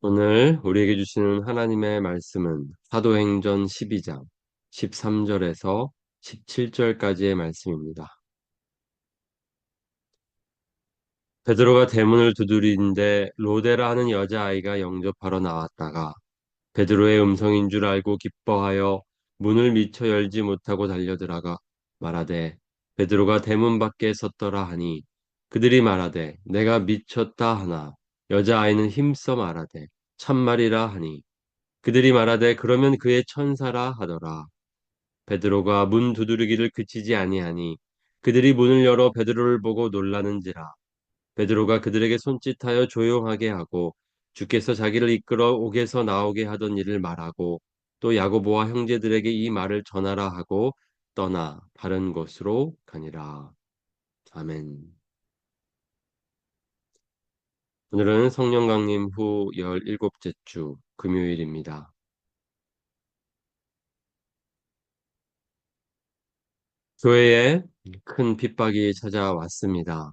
오늘 우리에게 주시는 하나님의 말씀은 사도행전 12장 13절에서 17절까지의 말씀입니다. 베드로가 대문을 두드리는데 로데라 하는 여자아이가 영접하러 나왔다가 베드로의 음성인 줄 알고 기뻐하여 문을 미처 열지 못하고 달려들어가 말하되 베드로가 대문 밖에 섰더라 하니 그들이 말하되 내가 미쳤다 하나 여자아이는 힘써 말하되 참말이라 하니 그들이 말하되 그러면 그의 천사라 하더라. 베드로가 문 두드리기를 그치지 아니하니 그들이 문을 열어 베드로를 보고 놀라는지라. 베드로가 그들에게 손짓하여 조용하게 하고 주께서 자기를 이끌어 옥에서 나오게 하던 일을 말하고 또 야고보와 형제들에게 이 말을 전하라 하고 떠나 다른 곳으로 가니라. 아멘. 오늘은 성령 강림 후 17째 주 금요일입니다. 교회에 큰 핍박이 찾아왔습니다.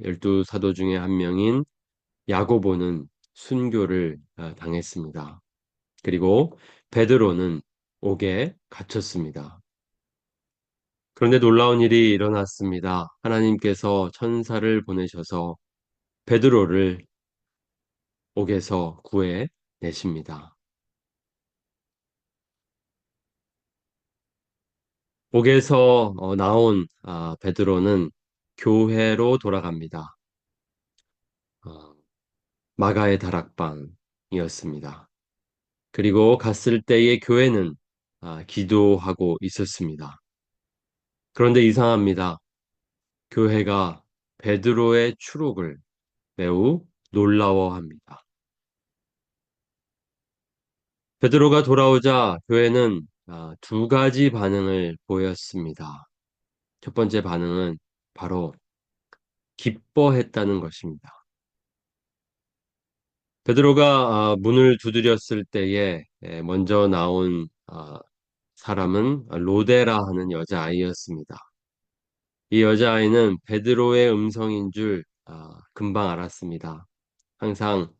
12 사도 중에 한 명인 야고보는 순교를 당했습니다. 그리고 베드로는 옥에 갇혔습니다. 그런데 놀라운 일이 일어났습니다. 하나님께서 천사를 보내셔서 베드로를 옥에서 구해 내십니다. 옥에서 나온 베드로는 교회로 돌아갑니다. 어, 마가의 다락방이었습니다. 그리고 갔을 때의 교회는 기도하고 있었습니다. 그런데 이상합니다. 교회가 베드로의 추록을 매우 놀라워합니다. 베드로가 돌아오자 교회는 두 가지 반응을 보였습니다. 첫 번째 반응은 바로 기뻐했다는 것입니다. 베드로가 문을 두드렸을 때에 먼저 나온 사람은 로데라 하는 여자아이였습니다. 이 여자아이는 베드로의 음성인 줄 금방 알았습니다. 항상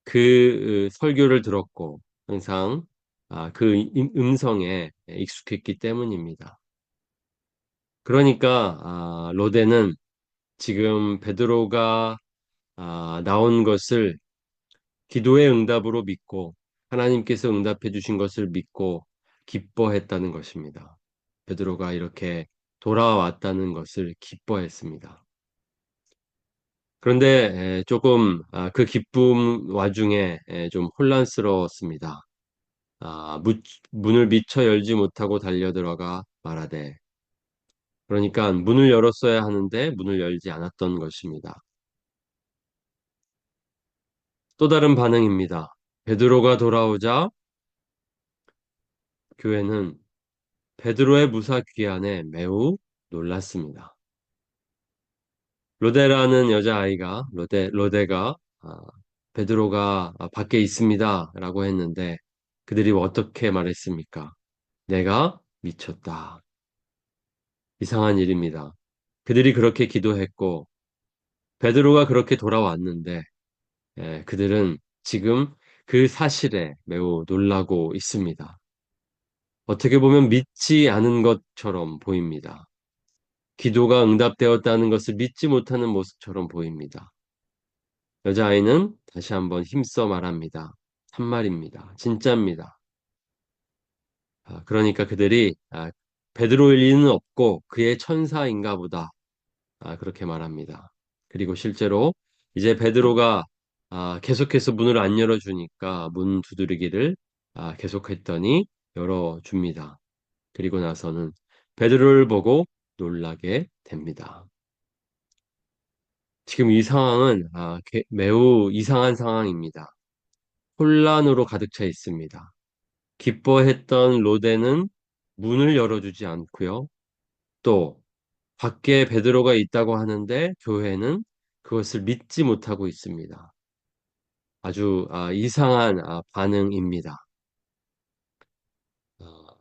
그 설교를 들었고 항상 그 음성에 익숙했기 때문입니다. 그러니까 로데는 지금 베드로가 나온 것을 기도의 응답으로 믿고 하나님께서 응답해 주신 것을 믿고 기뻐했다는 것입니다. 베드로가 이렇게 돌아왔다는 것을 기뻐했습니다. 그런데 조금 그 기쁨 와중에 좀 혼란스러웠습니다. 문을 미처 열지 못하고 달려들어가 말하되 그러니까 문을 열었어야 하는데 문을 열지 않았던 것입니다. 또 다른 반응입니다. 베드로가 돌아오자 교회는 베드로의 무사 귀환에 매우 놀랐습니다. 로데라는 여자아이가 로데가 베드로가 밖에 있습니다 라고 했는데 그들이 어떻게 말했습니까? 내가 미쳤다. 이상한 일입니다. 그들이 그렇게 기도했고 베드로가 그렇게 돌아왔는데 그들은 지금 그 사실에 매우 놀라고 있습니다. 어떻게 보면 믿지 않은 것처럼 보입니다. 기도가 응답되었다는 것을 믿지 못하는 모습처럼 보입니다. 여자아이는 다시 한번 힘써 말합니다. 참말입니다. 진짜입니다. 그러니까 그들이 베드로일 리는 없고 그의 천사인가 보다. 그렇게 말합니다. 그리고 실제로 이제 베드로가 계속해서 문을 안 열어주니까 문 두드리기를 계속했더니 열어줍니다. 그리고 나서는 베드로를 보고 놀라게 됩니다. 지금 이 상황은 매우 이상한 상황입니다. 혼란으로 가득 차 있습니다. 기뻐했던 로데는 문을 열어주지 않고요. 또 밖에 베드로가 있다고 하는데 교회는 그것을 믿지 못하고 있습니다. 아주 이상한 반응입니다. 어,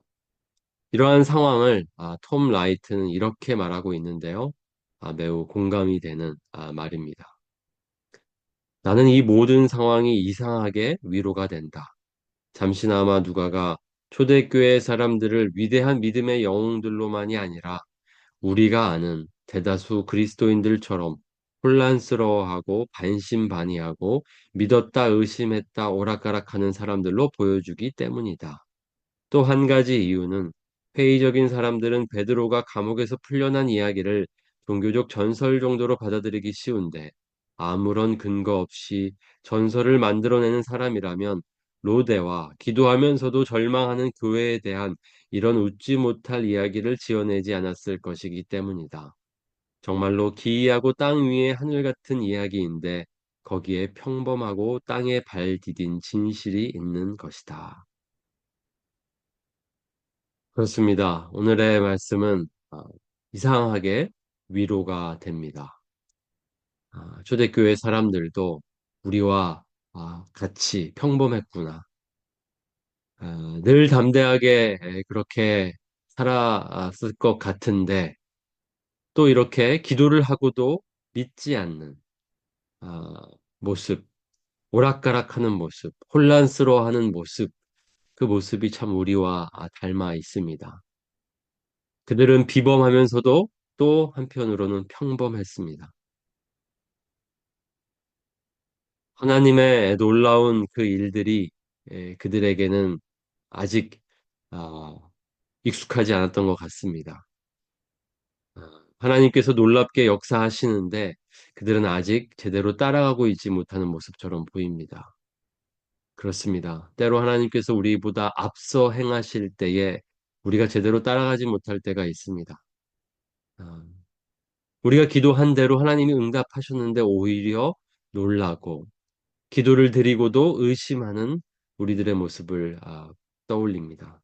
이러한 상황을 톰 라이트는 이렇게 말하고 있는데요. 매우 공감이 되는 말입니다. 나는 이 모든 상황이 이상하게 위로가 된다. 잠시나마 누가가 초대교회 사람들을 위대한 믿음의 영웅들로만이 아니라 우리가 아는 대다수 그리스도인들처럼 혼란스러워하고 반신반의하고 믿었다 의심했다 오락가락하는 사람들로 보여주기 때문이다. 또 한 가지 이유는 회의적인 사람들은 베드로가 감옥에서 풀려난 이야기를 종교적 전설 정도로 받아들이기 쉬운데 아무런 근거 없이 전설을 만들어내는 사람이라면 로데와 기도하면서도 절망하는 교회에 대한 이런 웃지 못할 이야기를 지어내지 않았을 것이기 때문이다. 정말로 기이하고 땅 위의 하늘 같은 이야기인데 거기에 평범하고 땅에 발 디딘 진실이 있는 것이다. 그렇습니다. 오늘의 말씀은 이상하게 위로가 됩니다. 초대교회 사람들도 우리와 같이 평범했구나. 늘 담대하게 그렇게 살았을 것 같은데 또 이렇게 기도를 하고도 믿지 않는 아, 모습, 오락가락하는 모습, 혼란스러워하는 모습, 그 모습이 참 우리와 닮아 있습니다. 그들은 비범하면서도 또 한편으로는 평범했습니다. 하나님의 놀라운 그 일들이 그들에게는 아직 아, 익숙하지 않았던 것 같습니다. 하나님께서 놀랍게 역사하시는데 그들은 아직 제대로 따라가고 있지 못하는 모습처럼 보입니다. 그렇습니다. 때로 하나님께서 우리보다 앞서 행하실 때에 우리가 제대로 따라가지 못할 때가 있습니다. 아, 우리가 기도한 대로 하나님이 응답하셨는데 오히려 놀라고 기도를 드리고도 의심하는 우리들의 모습을 떠올립니다.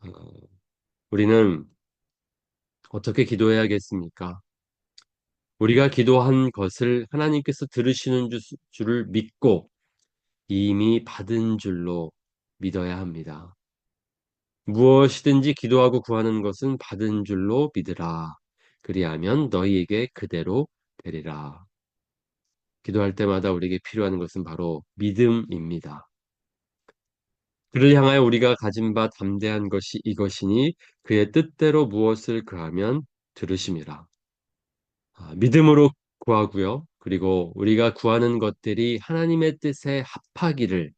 어, 우리는 어떻게 기도해야겠습니까? 우리가 기도한 것을 하나님께서 들으시는 줄을 믿고 이미 받은 줄로 믿어야 합니다. 무엇이든지 기도하고 구하는 것은 받은 줄로 믿으라. 그리하면 너희에게 그대로 되리라. 기도할 때마다 우리에게 필요한 것은 바로 믿음입니다. 그를 향하여 우리가 가진 바 담대한 것이 이것이니 그의 뜻대로 무엇을 그하면 들으심이라. 믿음으로 구하고요. 그리고 우리가 구하는 것들이 하나님의 뜻에 합하기를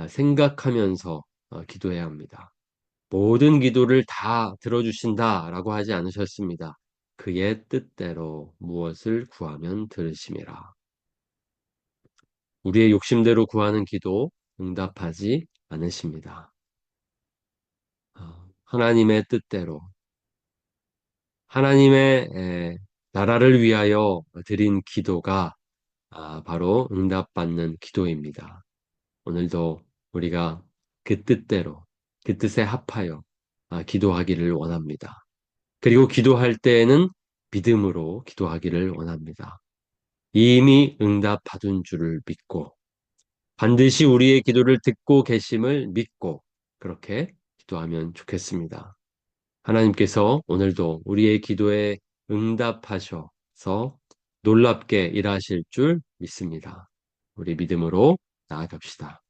생각하면서 기도해야 합니다. 모든 기도를 다 들어주신다라고 하지 않으셨습니다. 그의 뜻대로 무엇을 구하면 들으심이라. 우리의 욕심대로 구하는 기도 응답하지 않으십니다. 하나님의 뜻대로 하나님의 나라를 위하여 드린 기도가 바로 응답받는 기도입니다. 오늘도 우리가 그 뜻대로 그 뜻에 합하여 기도하기를 원합니다. 그리고 기도할 때에는 믿음으로 기도하기를 원합니다. 이미 응답 받은 줄을 믿고 반드시 우리의 기도를 듣고 계심을 믿고 그렇게 기도하면 좋겠습니다. 하나님께서 오늘도 우리의 기도에 응답하셔서 놀랍게 일하실 줄 믿습니다. 우리 믿음으로 나아갑시다.